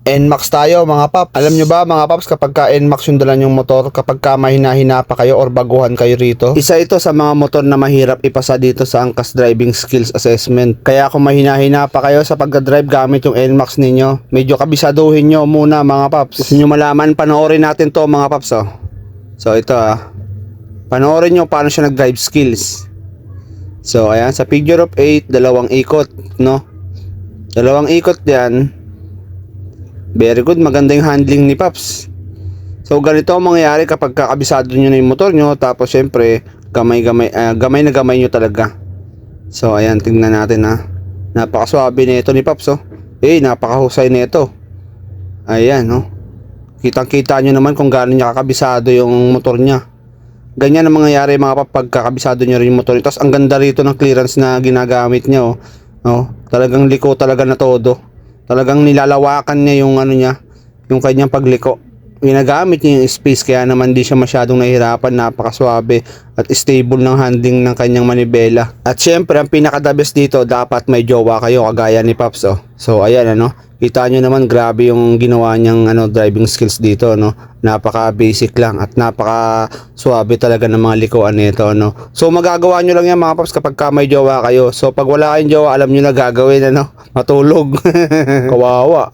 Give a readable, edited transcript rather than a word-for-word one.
NMAX tayo mga paps. Alam nyo ba mga paps, kapag ka NMAX yung dala yung motor, kapag ka mahina-hina pa kayo or baguhan kayo rito, isa ito sa mga motor na mahirap ipasa dito sa Angkas Driving Skills Assessment. Kaya kung mahina-hina pa kayo sa pagdadrive gamit yung NMAX ninyo, medyo kabisaduhin nyo muna mga paps. Gusto nyo malaman, panoorin natin to mga paps oh. So ito panoorin nyo paano siya nag-drive skills. So ayan, sa figure of 8, dalawang ikot, no? Dalawang ikot yan. Very good, maganda yung handling ni Paps. So ganito ang mangyayari kapag kakabisado nyo na yung motor nyo. Tapos syempre gamay na gamay nyo talaga. So ayan, tingnan natin napakaswabe na ito ni Paps oh. Napakahusay na ito. Ayan oh. Kitang kita nyo naman kung gaano niya kakabisado yung motor niya. Ganyan ang mangyayari mga Paps pag kakabisado nyo rin yung motor. Tapos ang ganda rito ng clearance na ginagamit niya oh. Talagang liko talaga na todo. Talagang nilalawakan niya yung yung kanyang pagliko. Ginagamit niya yung space, kaya naman di siya masyadong nahihirapan. Napakaswabe at stable ng handling ng kanyang manibela. At syempre ang pinaka-the best dito, dapat may jowa kayo kagaya ni Paps oh. So ayan kita nyo naman, grabe yung ginawa niyang driving skills dito Napaka basic lang at napaka suwabe talaga ng mga likuan nito So magagawa nyo lang yan mga Paps kapag ka may jowa kayo. So pag wala kayong jowa, alam nyo na gagawin matulog. Kawawa.